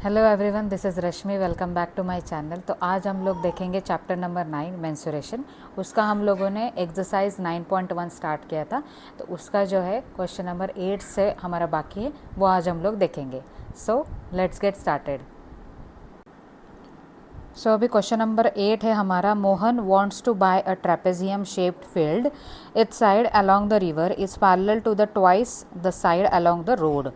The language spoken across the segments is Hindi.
Hello everyone, this is Rashmi. Welcome back to my channel. तो आज हम लोग देखेंगे चैप्टर नंबर 9 मेंसुरेशन। उसका हम लोगों ने एक्सरसाइज 9.1 स्टार्ट किया था, तो उसका जो है क्वेश्चन नंबर 8 से हमारा बाकी है, वो आज हम लोग देखेंगे। So let's get started. So अभी क्वेश्चन नंबर 8 है हमारा। Mohan wants to buy a trapezium shaped field. Its side along the river is parallel to the twice the side along the road.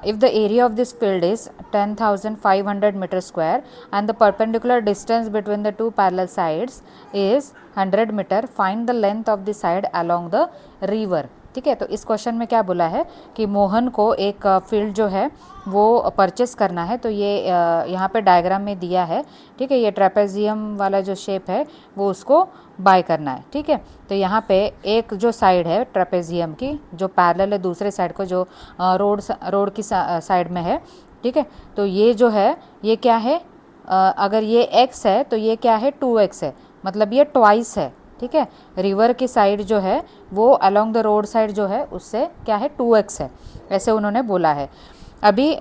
If the area of this field is 10,500 meter square and the perpendicular distance between the two parallel sides is 100 meter, find the length of the side along the river. ठीक है, तो इस क्वेश्चन में क्या बोला है कि मोहन को एक फील्ड जो है वो परचेस करना है। तो ये यहाँ पे डायग्राम में दिया है। ठीक है, ये ट्रेपेजियम वाला जो शेप है वो उसको बाय करना है। ठीक है, तो यहाँ पे एक जो साइड है ट्रेपेजियम की जो पैरेलल है दूसरे साइड को, जो रोड की साइड में है। ठीक है, तो ये जो है ये क्या है, अगर ये x है तो ये क्या है 2x है, मतलब ये ट्वाइस है। ठीक है, रिवर की साइड जो है वो अलोंग द रोड साइड जो है उससे क्या है 2x है, ऐसे उन्होंने बोला है। अभी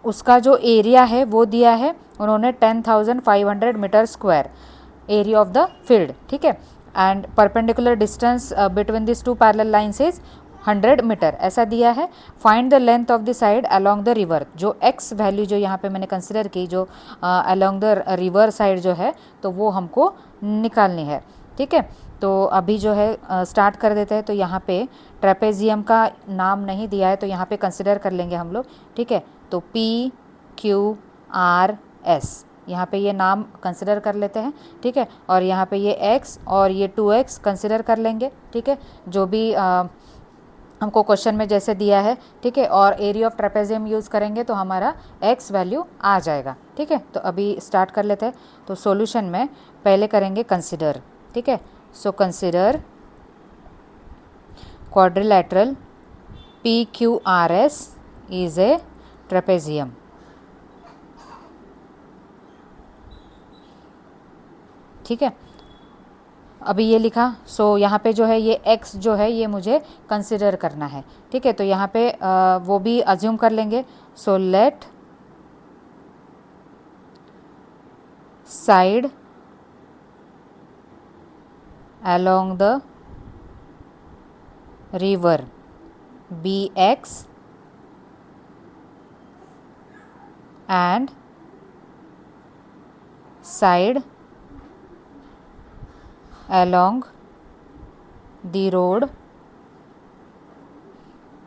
उसका जो एरिया है वो दिया है उन्होंने 10,500 meter square area of the field. ठीक है, and perpendicular distance between this two parallel lines is 100 meter ऐसा दिया है। Find the length of the side along the river. जो x वैल्यू जो यहाँ पे मैंने कंसिडर की, जो अलॉन्ग द रिवर साइड जो है तो वो हमको निकालनी है। ठीक है, तो अभी जो है स्टार्ट कर देते हैं। तो यहाँ पे ट्रेपेजियम का नाम नहीं दिया है तो यहाँ पे कंसिडर कर लेंगे हम लोग। ठीक है, तो PQRS यहाँ पे ये नाम कंसिडर कर लेते हैं। ठीक है, और यहाँ पे ये x और ये 2x कंसिडर कर लेंगे। ठीक है, जो भी हमको क्वेश्चन में जैसे दिया है। ठीक है, और एरिया ऑफ ट्रेपेजियम यूज़ करेंगे तो हमारा x वैल्यू आ जाएगा। ठीक है, तो अभी स्टार्ट कर लेते हैं। तो सॉल्यूशन में पहले करेंगे कंसिडर। ठीक है, so consider quadrilateral PQRS is a trapezium. ठीक है, अभी ये लिखा। सो यहाँ पे जो है ये x जो है ये मुझे कंसिडर करना है। ठीक है, तो यहाँ पे वो भी अज्यूम कर लेंगे। So let side along the river be x and side along the road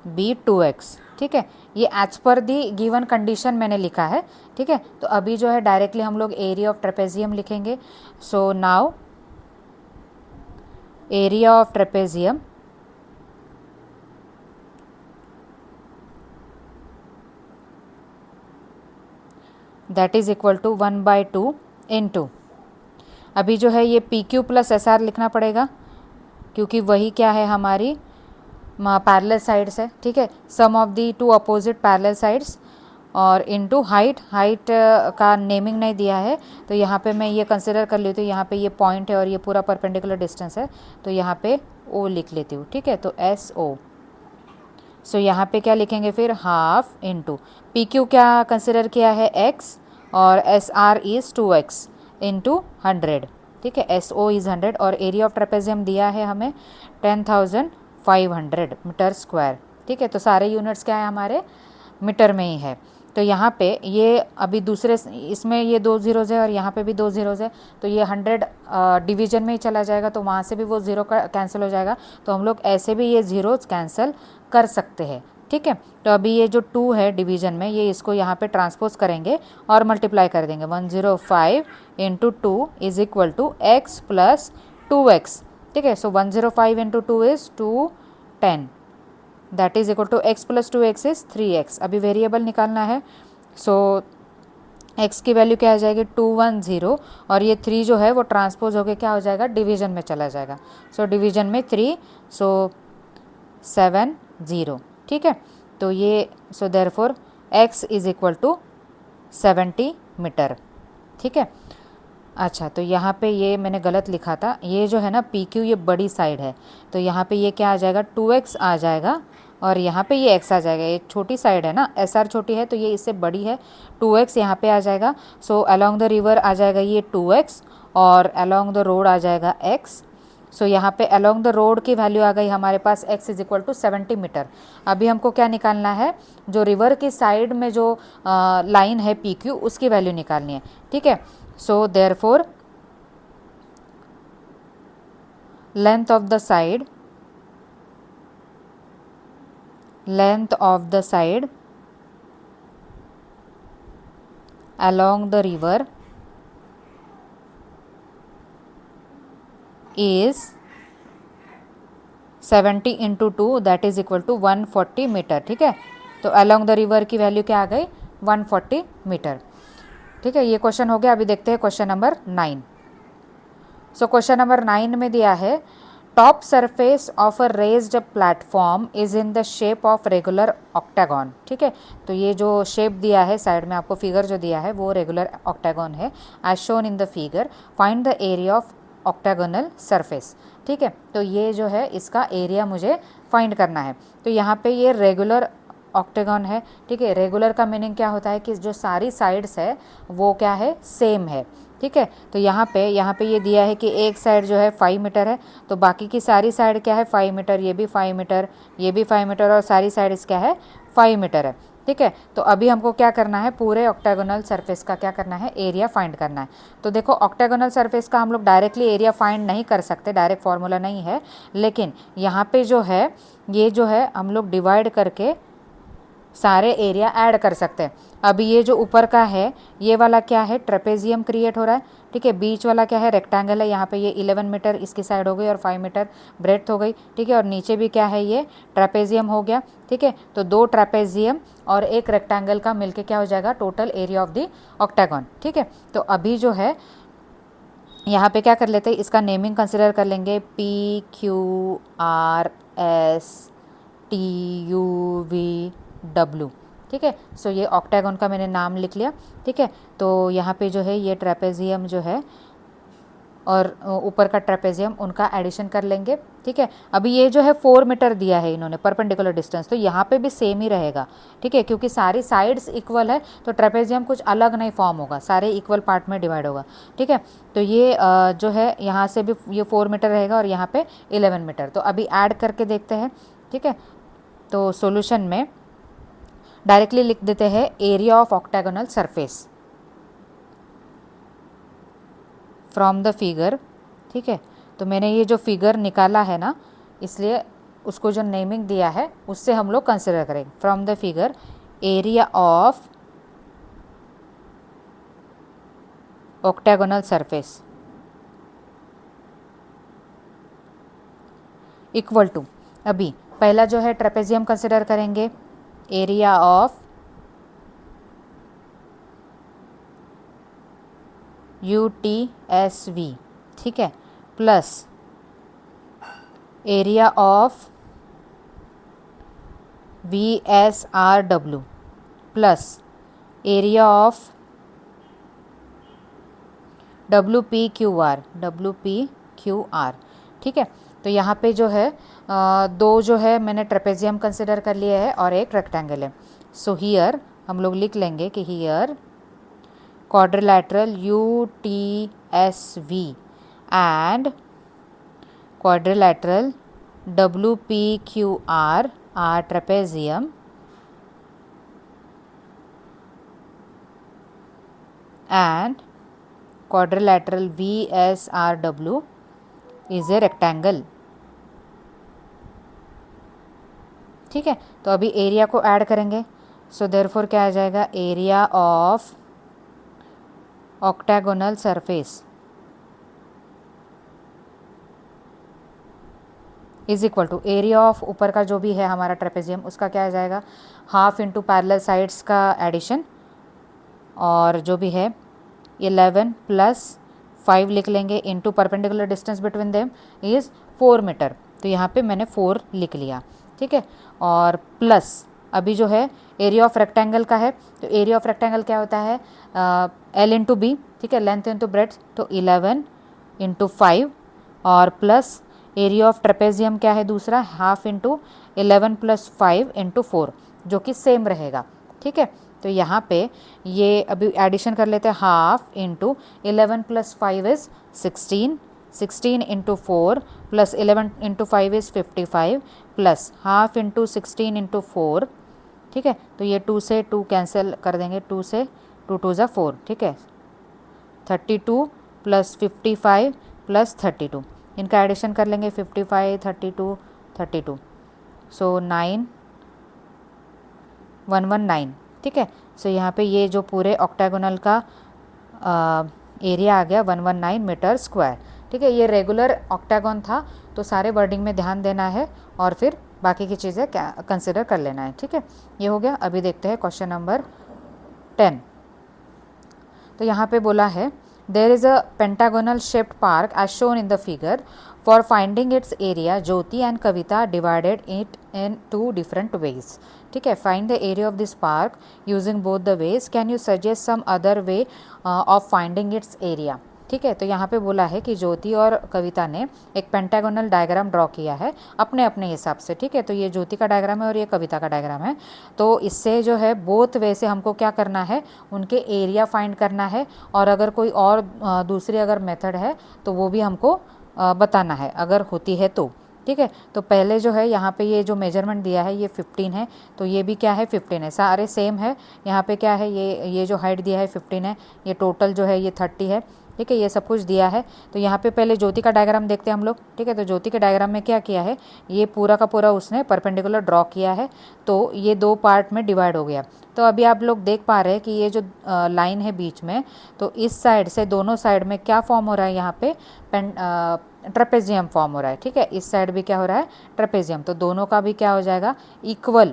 be 2x। ठीक है, ये as per the given condition मैंने लिखा है। ठीक है, तो अभी जो है डायरेक्टली हम लोग एरिया ऑफ ट्रेपेजियम लिखेंगे। So now area of trapezium that is equal to 1/2 into, अभी जो है ये PQ प्लस SR लिखना पड़ेगा क्योंकि वही क्या है हमारी पैरेलल साइड्स है। ठीक है, sum of the two opposite parallel sides और इनटू हाइट का नेमिंग नहीं दिया है तो यहाँ पे मैं ये कंसिडर कर लेती हूँ। यहाँ पे ये पॉइंट है और ये पूरा परपेंडिकुलर डिस्टेंस है तो यहाँ पे O लिख लेती हूँ। ठीक है, तो SO। सो यहाँ पे क्या लिखेंगे फिर हाफ इनटू PQ क्या कंसिडर किया है x और SR इज़ 2x इंटू 100। ठीक है, SO इज़ 100 और एरिया ऑफ ट्रेपेजियम दिया है हमें 10,500 मीटर स्क्वायर। ठीक है, तो सारे यूनिट्स क्या है हमारे मीटर में ही है। तो यहाँ पे ये अभी दूसरे इसमें ये 2 ज़ीरोज़ है और यहाँ पे भी 2 ज़ीरोज़ है तो ये 100 डिवीजन में ही चला जाएगा तो वहाँ से भी वो ज़ीरो का कैंसिल हो जाएगा। तो हम लोग ऐसे भी ये ज़ीरोज़ कैंसिल कर सकते हैं। ठीक है, तो अभी ये जो 2 है डिवीजन में ये इसको यहाँ पे ट्रांसपोज करेंगे और मल्टीप्लाई कर देंगे। 105 into 2 is equal to x plus 2x। ठीक है, so 105 into 2 is 210 that is equal to x plus 2x is 3x। अभी वेरिएबल निकालना है। सो x की वैल्यू क्या आ जाएगी 210 और ये 3 जो है वो ट्रांसपोज होके क्या हो जाएगा डिवीजन में चला जाएगा। सो डिवीजन में 3 सो 70। ठीक है, तो ये so therefore x is equal to 70 meter. ठीक है, अच्छा तो यहाँ पे ये मैंने गलत लिखा था। ये जो है ना PQ ये बड़ी साइड है तो यहाँ पे ये क्या आ जाएगा 2x आ जाएगा और यहाँ पे ये x आ जाएगा, ये छोटी साइड है ना, SR छोटी है तो ये इससे बड़ी है, 2x यहाँ पे आ जाएगा। सो अलोंग द रिवर आ जाएगा ये 2x और अलोंग द रोड आ जाएगा x। सो यहाँ पे अलोंग द रोड की वैल्यू आ गई हमारे पास x is equal to 70 meter. अभी हमको क्या निकालना है, जो रिवर की साइड में जो लाइन है PQ उसकी वैल्यू निकालनी है, ठीक है। So therefore length of the side along the river is 70 into 2 that is equal to 140 meter, ठीक है। तो along द रिवर की वैल्यू क्या आ गई, 140 मीटर, ठीक है। ये क्वेश्चन हो गया। अभी देखते हैं question number 9। So question number 9 में दिया है top surface of a raised platform is in the shape of regular octagon, ठीक है। तो ये जो शेप दिया है साइड में आपको फिगर जो दिया है वो रेगुलर ऑक्टागन है, as shown in the figure. Find the area of octagonal surface, ठीक है। तो ये जो है इसका एरिया मुझे फाइंड करना है। तो यहाँ पे ये रेगुलर ऑक्टागन है, ठीक है। रेगुलर का मीनिंग क्या होता है कि जो सारी साइड्स है वो क्या है, सेम है, ठीक है। तो यहाँ पे ये दिया है कि एक साइड जो है 5 मीटर है, तो बाकी की सारी साइड क्या है 5 मीटर, ये भी 5 मीटर, ये भी 5 मीटर और सारी साइड्स क्या है 5 मीटर है, ठीक है। तो अभी हमको क्या करना है, पूरे ऑक्टागोनल सरफेस का क्या करना है, एरिया फाइंड करना है। तो देखो ऑक्टागोनल सरफेस का हम लोग डायरेक्टली एरिया फाइंड नहीं कर सकते, डायरेक्ट फार्मूला नहीं है, लेकिन यहाँ पे जो है ये जो है हम लोग डिवाइड करके सारे एरिया ऐड कर सकते हैं। अभी ये जो ऊपर का है ये वाला क्या है, ट्रेपेजियम क्रिएट हो रहा है, ठीक है। बीच वाला क्या है, रेक्टेंगल है, यहाँ पे ये 11 मीटर इसकी साइड हो गई और 5 मीटर ब्रेड्थ हो गई, ठीक है। और नीचे भी क्या है, ये ट्रेपेजियम हो गया, ठीक है। तो 2 ट्रेपेजियम और एक रेक्टेंगल का मिलके क्या हो जाएगा, total area of the octagon, ठीक है। तो अभी जो है यहाँ पे क्या कर लेते हैं, इसका नेमिंग कंसिडर कर लेंगे, PQRSTUVW, ठीक है। सो ये ऑक्टागन का मैंने नाम लिख लिया, ठीक है। तो यहाँ पे जो है ये ट्रेपेजियम जो है और ऊपर का ट्रेपेजियम उनका एडिशन कर लेंगे, ठीक है। अभी ये जो है 4 मीटर दिया है इन्होंने परपेंडिकुलर डिस्टेंस, तो यहाँ पे भी सेम ही रहेगा, ठीक है, क्योंकि सारी साइड्स इक्वल है तो ट्रेपेजियम कुछ अलग नहीं फॉर्म होगा, सारे इक्वल पार्ट में डिवाइड होगा, ठीक है। तो ये जो है यहाँ से भी ये 4 मीटर रहेगा और यहाँ पे 11 मीटर। तो अभी ऐड करके देखते हैं, ठीक है। तो सोल्यूशन में डायरेक्टली लिख देते हैं area of octagonal surface from the figure, ठीक है। तो मैंने ये जो फिगर निकाला है ना, इसलिए उसको जो नेमिंग दिया है उससे हम लोग कंसिडर करेंगे। From the figure area of octagonal surface equal to, अभी पहला जो है ट्रेपेजियम कंसिडर करेंगे, एरिया ऑफ UTSV, ठीक है, plus area of VSRW plus area of WPQR, ठीक है। तो यहाँ पे जो है दो जो है मैंने ट्रेपेजियम कंसिडर कर लिए है और एक रेक्टेंगल है। सो हियर हम लोग लिख लेंगे कि here quadrilateral UTSV and quadrilateral WPQR are trapezium and quadrilateral VSRW is a rectangle, ठीक है। तो अभी एरिया को ऐड करेंगे। सो देयरफॉर क्या आ जाएगा, area of octagonal surface is equal to area of ऊपर का जो भी है हमारा ट्रेपेजियम उसका क्या आ जाएगा, हाफ इंटू पैरेलल साइड्स का एडिशन और जो भी है 11 प्लस 5 लिख लेंगे into perpendicular distance between them is 4 meter. तो यहाँ पे मैंने 4 लिख लिया, ठीक है। और प्लस अभी जो है एरिया ऑफ रेक्टेंगल का है, तो एरिया ऑफ रेक्टेंगल क्या होता है, L इंटू बी, ठीक है, लेंथ इंटू ब्रेड्थ, तो 11 इंटू 5 और प्लस एरिया ऑफ ट्रेपेजियम क्या है दूसरा, हाफ इंटू 11 + 5 × 4, जो कि सेम रहेगा, ठीक है। तो यहाँ पे ये अभी एडिशन कर लेते हैं, half into 11 + 5 is 16, 16 × 4 + 11 × 5 is 55 plus half into 16 × 4, ठीक है। तो ये 2 से 2 कैंसिल कर देंगे, 2 से 2 2 ज़ा 4, ठीक है। 32 + 55 + 32, इनका एडिशन कर लेंगे, 55 32 32, सो 9 119, ठीक है। सो यहाँ पे ये जो पूरे ऑक्टागोनल का एरिया आ गया 119 मीटर स्क्वायर, ठीक है। ये रेगुलर ऑक्टागोन था, तो सारे वर्डिंग में ध्यान देना है और फिर बाकी की चीज़ें कंसिडर कर लेना है, ठीक है। ये हो गया। अभी देखते हैं क्वेश्चन नंबर 10। तो यहाँ पे बोला है there is a pentagonal shaped park as shown in the figure, for finding its area Jyoti and Kavita divided it in 2 different ways, ठीक है। Find the area of this park using both the ways, can you suggest some other way of finding its area, ठीक है। तो यहाँ पे बोला है कि ज्योति और कविता ने एक पेंटागोनल डायग्राम ड्रॉ किया है अपने अपने हिसाब से, ठीक है। तो ये ज्योति का डायग्राम है और ये कविता का डायग्राम है। तो इससे जो है बोथ वे से हमको क्या करना है, उनके एरिया फाइंड करना है, और अगर कोई और दूसरी अगर मेथड है तो वो भी हमको बताना है अगर होती है तो, ठीक है। तो पहले जो है यहाँ पे ये जो मेजरमेंट दिया है ये 15 है, तो ये भी क्या है 15 है, सारे सेम है। यहाँ पे क्या है, ये जो हाइट दिया है 15 है, ये टोटल जो है ये 30 है, ठीक है। ये सब कुछ दिया है। तो यहाँ पे पहले ज्योति का डायग्राम देखते हैं हम लोग, ठीक है। तो ज्योति के डायग्राम में क्या किया है, ये पूरा का पूरा उसने परपेंडिकुलर ड्रॉ किया है, तो ये 2 पार्ट में डिवाइड हो गया। तो अभी आप लोग देख पा रहे हैं कि ये जो लाइन है बीच में, तो इस साइड से दोनों साइड में क्या फॉर्म हो रहा है, यहाँ पे ट्रेपेजियम फॉर्म हो रहा है, ठीक है। इस साइड भी क्या हो रहा है, ट्रेपेजियम। तो दोनों का भी क्या हो जाएगा, इक्वल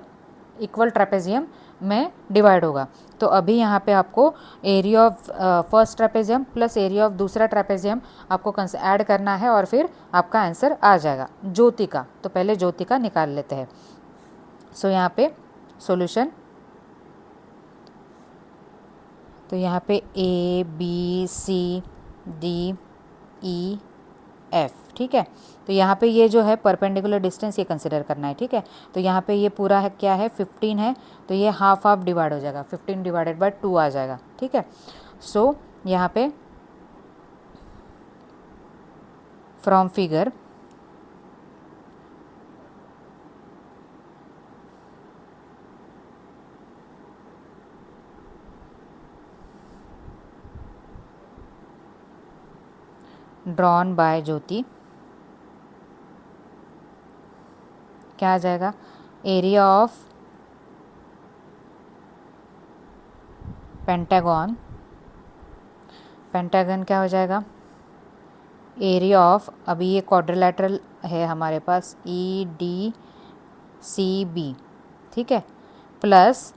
ट्रेपेजियम में डिवाइड होगा। तो अभी यहाँ पे आपको area of first trapezium plus area of दूसरा ट्रेपेजियम आपको ऐड करना है और फिर आपका आंसर आ जाएगा ज्योति का। तो पहले ज्योति का निकाल लेते हैं। सो यहाँ पे सॉल्यूशन, तो यहाँ पे ABCDEF, ठीक है। तो यहाँ पे ये जो है परपेंडिकुलर डिस्टेंस ये कंसिडर करना है, ठीक है। तो यहाँ पे ये पूरा है क्या है 15 है, तो ये हाफ हाफ डिवाइड हो जाएगा, 15 / 2 आ जाएगा, ठीक है। सो यहाँ पे फ्रॉम फिगर ड्रॉन बाय ज्योति क्या आ जाएगा, एरिया ऑफ पेंटागन क्या हो जाएगा, एरिया ऑफ, अभी ये क्वाड्रिलेटरल है हमारे पास EDCB, ठीक है, प्लस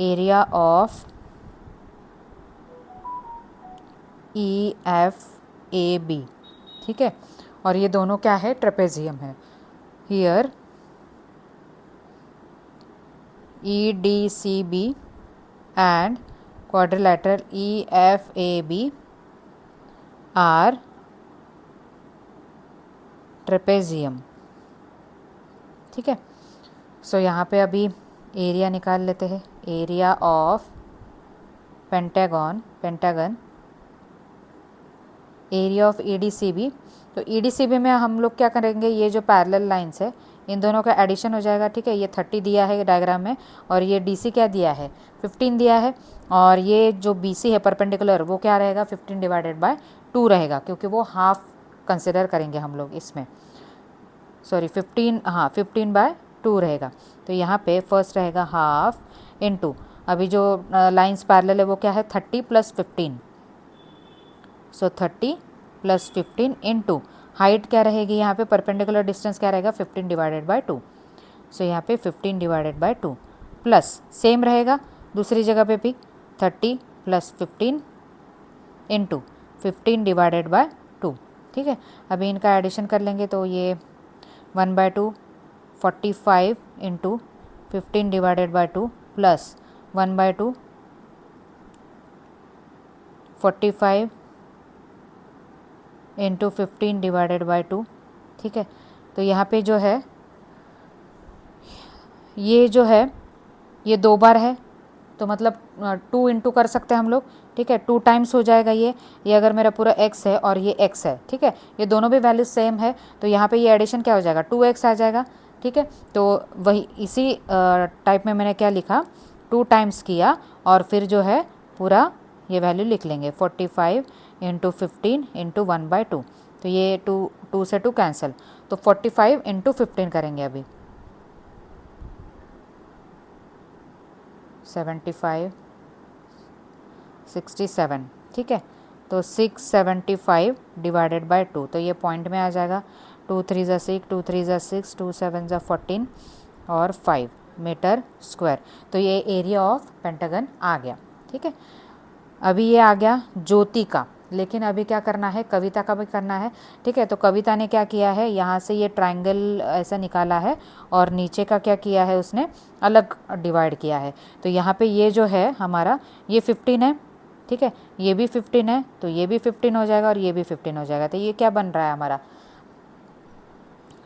एरिया ऑफ EFAB, ठीक है। और ये दोनों क्या है, ट्रेपेजियम है। Here EDCB and quadrilateral EFAB are trapezium, ठीक है। सो यहाँ पे अभी एरिया निकाल लेते हैं, area of pentagon area of EDCB। तो EDCB में हम लोग क्या करेंगे, ये जो पैरेलल लाइंस है इन दोनों का एडिशन हो जाएगा, ठीक है। ये 30 दिया है डायग्राम में, और ये DC क्या दिया है 15 दिया है, और ये जो BC है परपेंडिकुलर वो क्या रहेगा 15 / 2 रहेगा, क्योंकि वो हाफ कंसिडर करेंगे हम लोग इसमें, सॉरी 15, हाँ 15/2 रहेगा। तो यहाँ पे फर्स्ट रहेगा हाफ इंटू, अभी जो लाइंस पैरेलल है वो क्या है 30 + 15, सो 30 + 15 इंटू हाइट क्या रहेगी, यहाँ पे परपेंडिकुलर डिस्टेंस क्या रहेगा 15 / 2, सो यहाँ पे 15 / 2 प्लस सेम रहेगा दूसरी जगह पे भी 30 + 15 इंटू 15 / 2, ठीक है। अभी इनका एडिशन कर लेंगे, तो ये 1/2 45 इंटू 15 / 2 प्लस 1/2 45 इंटू 15 / 2 ठीक है। तो यहाँ पे जो है ये 2 बार है, तो मतलब 2 इंटू कर सकते हैं हम लोग, ठीक है। 2 टाइम्स हो जाएगा ये अगर मेरा पूरा x है और ये x है, ठीक है। ये दोनों भी वैल्यूज सेम है, तो यहाँ पे ये एडिशन क्या हो जाएगा, 2x आ जाएगा, ठीक है। तो वही इसी टाइप में मैंने क्या लिखा, 2 टाइम्स किया और फिर जो है पूरा ये वैल्यू लिख लेंगे, 45 इंटू 15 इंटू 1/2। तो ये 2 से 2 कैंसिल, तो 45 इंटू 15 करेंगे अभी, 75 67, ठीक है। तो 675 डिवाइडेड बाय 2, तो ये पॉइंट में आ जाएगा, 2 3 ज़ा 6, 2 3 ज़ा 6, 2 7 ज़ा 14 और 5 मीटर स्क्वायर। तो ये एरिया ऑफ पेंटागन आ गया, ठीक है। अभी ये आ गया ज्योति का, लेकिन अभी क्या करना है, कविता का भी करना है, ठीक है। तो कविता ने क्या किया है, यहाँ से ये ट्रायंगल ऐसा निकाला है और नीचे का क्या किया है, उसने अलग डिवाइड किया है। तो यहाँ पे ये जो है हमारा ये 15 है, ठीक है, ये भी 15 है, तो ये भी 15 हो जाएगा और ये भी 15 हो जाएगा। तो ये क्या बन रहा है, हमारा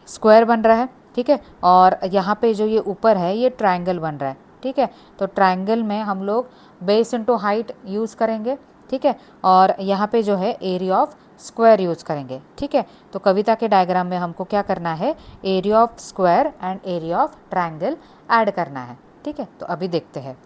स्क्वायर बन रहा है, ठीक है। और यहाँ पे जो ये ऊपर है ये ट्रायंगल बन रहा है, ठीक है। तो ट्रायंगल में हम लोग बेस इनटू हाइट यूज़ करेंगे, ठीक है। और यहाँ पे जो है एरिया ऑफ स्क्वायर यूज़ करेंगे, ठीक है। तो कविता के डायग्राम में हमको क्या करना है, area of square and area of triangle add करना है, ठीक है। तो अभी देखते हैं।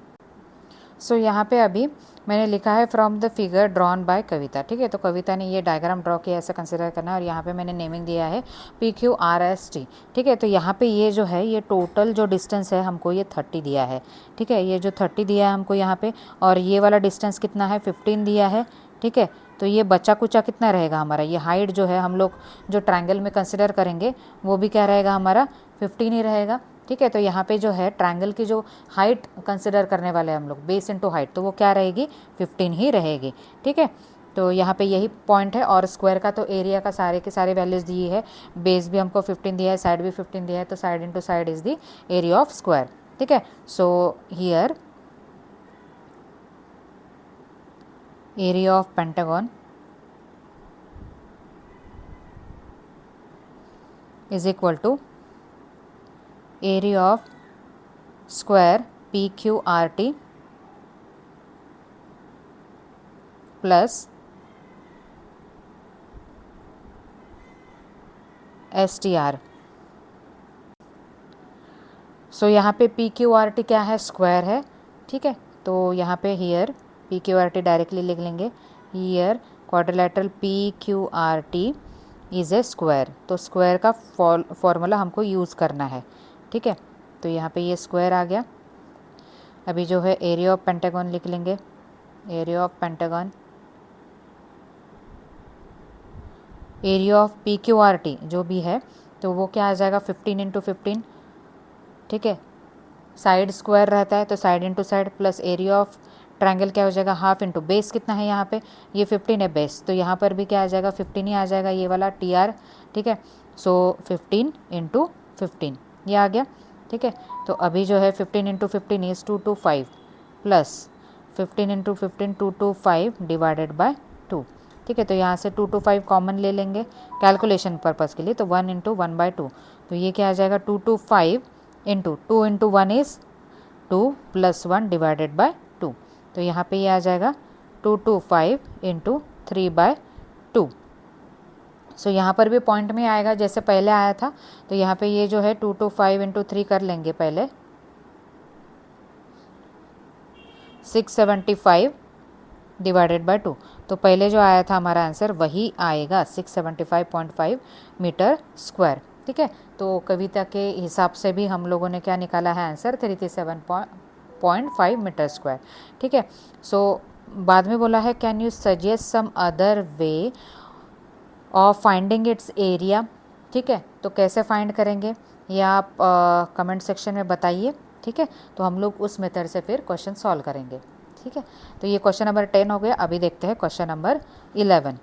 सो यहाँ पे अभी मैंने लिखा है from the figure drawn by Kavita, ठीक है। तो कविता ने ये डायग्राम ड्रॉ किया, ऐसा कंसिडर करना है। और यहाँ पे मैंने नेमिंग दिया है PQRST, ठीक है। तो यहाँ पे ये जो है ये टोटल जो डिस्टेंस है हमको ये 30 दिया है, ठीक है। ये जो 30 दिया है हमको यहाँ पे, और ये वाला डिस्टेंस कितना है, 15 दिया है, ठीक है। तो ये बचा कुचा कितना रहेगा हमारा, ये हाइट जो है हम लोग जो ट्रायंगल में कंसिडर करेंगे वो भी क्या रहेगा, हमारा 15 ही रहेगा, ठीक है। तो यहाँ पे जो है ट्रायंगल की जो हाइट कंसिडर करने वाले हैं हम लोग, बेस इनटू हाइट, तो वो क्या रहेगी, 15 ही रहेगी, ठीक है। तो यहाँ पे यही पॉइंट है। और स्क्वायर का तो एरिया का सारे के सारे वैल्यूज दी है, बेस भी हमको 15 दिया है, साइड भी 15 दिया है, तो side into side is the area of square, ठीक है। So here area of pentagon is equal to area of square PQRT plus STR। सो यहाँ पे PQRT क्या है, स्क्वायर है, ठीक है। तो यहाँ पे हियर PQRT डायरेक्टली लिख लेंगे, here quadrilateral PQRT is a square. तो स्क्वायर का फॉर्मूला हमको यूज़ करना है, ठीक है। तो यहाँ पे ये स्क्वायर आ गया। अभी जो है एरिया ऑफ पेंटागन लिख लेंगे, area of pentagon, area of PQRT जो भी है, तो वो क्या आ जाएगा, 15 इंटू 15, ठीक है। साइड स्क्वायर रहता है तो side into side, plus area of triangle क्या हो जाएगा, हाफ इंटू बेस कितना है यहाँ पे, ये 15 है बेस, तो यहाँ पर भी क्या आ जाएगा, 15 ही आ जाएगा, ये वाला TR, ठीक है। सो 15 इंटू 15 ये आ गया, ठीक है। तो अभी जो है 15 into 15 is 225 plus 15 into 15 225 divided by 2, ठीक है। तो यहाँ से 225 कॉमन ले लेंगे कैलकुलेशन पर्पज़ के लिए, तो 1 इंटू 1/2, तो ये क्या आ जाएगा, 225 into 2 into 1 is 2 plus 1 divided by 2, तो यहाँ पे ये आ जाएगा 225 इंटू 3/2। सो यहाँ पर भी पॉइंट में आएगा जैसे पहले आया था, तो यहाँ पे ये जो है 225 इंटू 3 कर लेंगे पहले, 675 डिवाइडेड बाय 2, तो पहले जो आया था हमारा आंसर वही आएगा, 675.5 मीटर स्क्वायर, ठीक है। तो कविता के हिसाब से भी हम लोगों ने क्या निकाला है आंसर, 337.5 मीटर स्क्वायर, ठीक है। सो बाद में बोला है, can you suggest some other way of finding its area, ठीक है। तो कैसे फाइंड करेंगे ये आप कमेंट सेक्शन में बताइए, ठीक है। तो हम लोग उस मेथड से फिर क्वेश्चन सॉल्व करेंगे, ठीक है। तो ये क्वेश्चन नंबर 10 हो गया। अभी देखते हैं क्वेश्चन नंबर 11।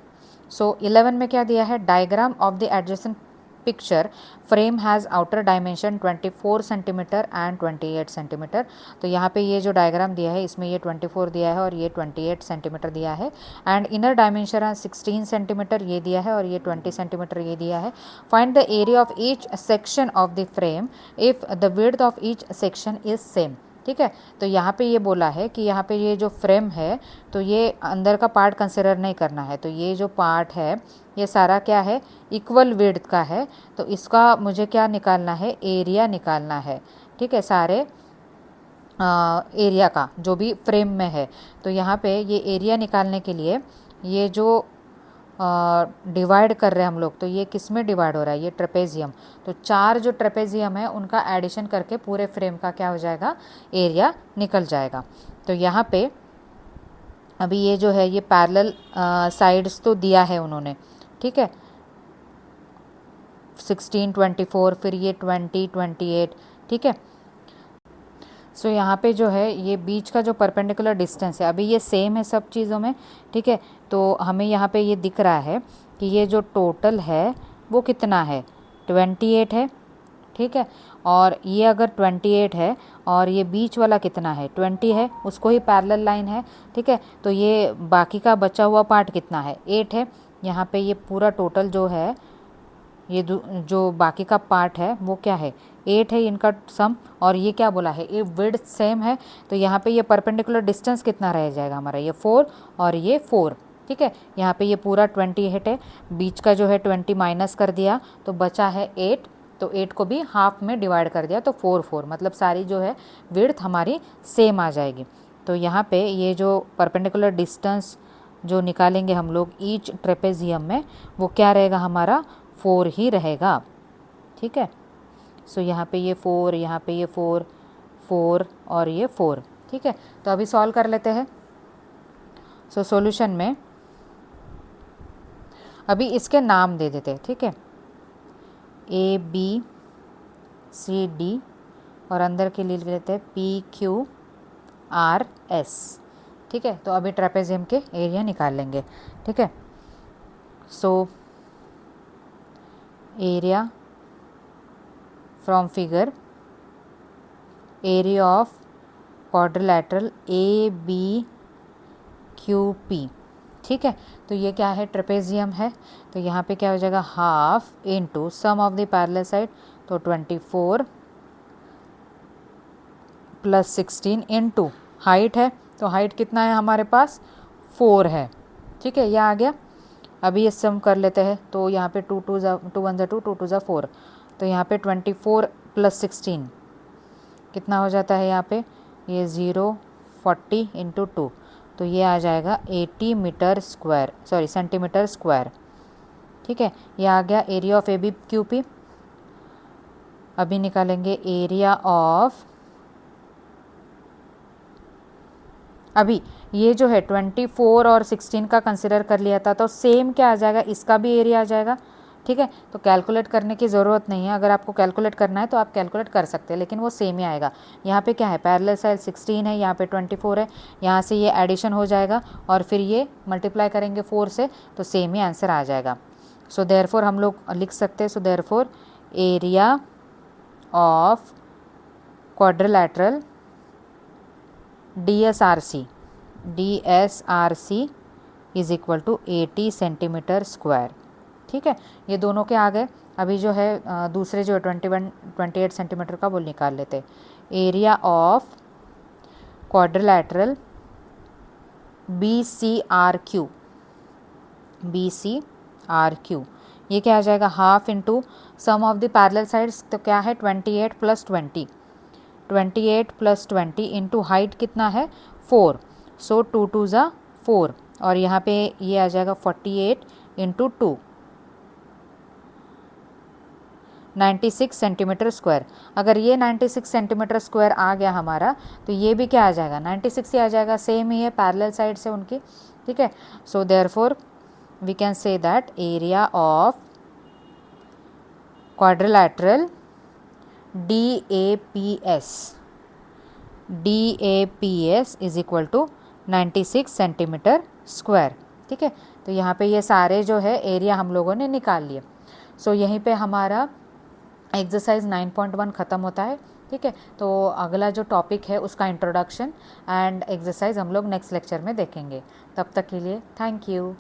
सो 11 में क्या दिया है, diagram of the adjacent picture frame has outer dimension 24 centimetre and 28 centimetre. तो यहाँ पे ये जो डायग्राम दिया है इसमें ये 24 दिया है और ये 28 सेंटीमीटर दिया है एंड इनर डायमेंशन 16 सेंटीमीटर ये दिया है और ये 20 सेंटीमीटर ये दिया है। Find the area of each section of the frame if the width of each section is same. ठीक है, तो यहाँ पे ये बोला है कि यहाँ पे ये जो फ्रेम है तो ये अंदर का पार्ट कंसिडर नहीं करना है, तो ये जो पार्ट है ये सारा क्या है, इक्वल विड्थ का है। तो इसका मुझे क्या निकालना है, एरिया निकालना है। ठीक है, सारे एरिया का जो भी फ्रेम में है। तो यहाँ पे ये एरिया निकालने के लिए ये जो डिवाइड कर रहे हैं हम लोग, तो ये किस में डिवाइड हो रहा है, ये ट्रेपेजियम। तो 4 जो ट्रेपेजियम है उनका एडिशन करके पूरे फ्रेम का क्या हो जाएगा, एरिया निकल जाएगा। तो यहाँ पे अभी ये जो है ये पैरेलल साइड्स तो दिया है उन्होंने। ठीक है, 16, 24, फिर ये 20, 28। ठीक है, सो यहाँ पे जो है ये बीच का जो परपेंडिकुलर डिस्टेंस है, अभी ये सेम है सब चीज़ों में। ठीक है, तो हमें यहाँ पे ये दिख रहा है कि ये जो टोटल है वो कितना है, 28 है। ठीक है, और ये अगर 28 है और ये बीच वाला कितना है, 20 है, उसको ही पैरेलल लाइन है। ठीक है, तो ये बाकी का बचा हुआ पार्ट कितना है, 8 है। यहाँ पे ये पूरा टोटल जो है, ये जो बाकी का पार्ट है वो क्या है, 8 है इनका सम। और ये क्या बोला है, ये विड्थ सेम है, तो यहाँ पे ये परपेंडिकुलर डिस्टेंस कितना रह जाएगा हमारा, ये 4 और ये 4। ठीक है, यहाँ पे ये पूरा 28 है, बीच का जो है 20 माइनस कर दिया तो बचा है 8, तो 8 को भी हाफ में डिवाइड कर दिया तो 4 4, मतलब सारी जो है विड्थ हमारी सेम आ जाएगी। तो यहाँ पे ये जो परपेंडिकुलर डिस्टेंस जो निकालेंगे हम लोग ईच ट्रेपेजियम में, वो क्या रहेगा हमारा, 4 ही रहेगा। ठीक है, सो यहाँ पे ये 4, यहाँ पे ये 4, 4 और ये 4। ठीक है, तो अभी सॉल्व कर लेते हैं। सो सॉल्यूशन में अभी इसके नाम दे देते हैं। ठीक है, A B C D और अंदर के लिए लेते हैं P Q R S। ठीक है, तो अभी ट्रेपेजियम के एरिया निकाल लेंगे। ठीक है, so area from figure, area of quadrilateral ABQP। ठीक है, तो ये क्या है, ट्रेपेजियम है, तो यहाँ पे क्या हो जाएगा, half into sum of the parallel side, तो 24 प्लस 16 इनटू हाइट है, तो हाइट कितना है हमारे पास, 4 है। ठीक है, ये आ गया। अभी ये सम कर लेते हैं, तो यहाँ पे 2 2 1 2 2 2 4, तो यहाँ पे 24 प्लस 16 कितना हो जाता है, यहाँ पे ये 0 40 इंटू 2, तो ये आ जाएगा 80 meter square, sorry centimeter square. ठीक है, ये आ गया एरिया ऑफ ABQP। अभी निकालेंगे एरिया ऑफ, अभी ये जो है 24 और 16 का कंसिडर कर लिया था, तो सेम क्या आ जाएगा, इसका भी एरिया आ जाएगा। ठीक है, तो कैलकुलेट करने की ज़रूरत नहीं है, अगर आपको कैलकुलेट करना है तो आप कैलकुलेट कर सकते हैं, लेकिन वो सेम ही आएगा। यहाँ पे क्या है, पैरेलल साइड 16 है, यहाँ पे 24 है, यहाँ से ये एडिशन हो जाएगा और फिर ये मल्टीप्लाई करेंगे 4 से, तो सेम ही आंसर आ जाएगा। सो देयरफॉर हम लोग लिख सकते हैं, so therefore area of quadrilateral DSRC is equal to 80 centimeter square. ठीक है, ये दोनों के आ गए। अभी जो है दूसरे जो 28 सेंटीमीटर का वो निकाल लेते हैं। एरिया ऑफ क्वाड्रिलैटरल BCRQ, ये क्या आ जाएगा, half into sum of the parallel sides, तो क्या है 28 प्लस 20, 28 प्लस 20 इंटू हाइट कितना है 4, सो 2 2 ज़ा 4, और यहाँ पे ये आ जाएगा 48 इंटू 2, 96 सेंटीमीटर स्क्वायर। अगर ये 96 सेंटीमीटर स्क्वायर आ गया हमारा, तो ये भी क्या आ जाएगा, 96 ही आ जाएगा, सेम ही है पैरेलल साइड से उनकी। ठीक है, so therefore we can say that area of quadrilateral DAPS is equal to 96 centimeter square. ठीक है, तो यहाँ पे ये सारे जो है एरिया हम लोगों ने निकाल लिए। सो यहीं पे हमारा एक्सरसाइज 9.1 ख़त्म होता है। ठीक है, तो अगला जो टॉपिक है उसका इंट्रोडक्शन एंड एक्सरसाइज हम लोग नेक्स्ट लेक्चर में देखेंगे। तब तक के लिए थैंक यू।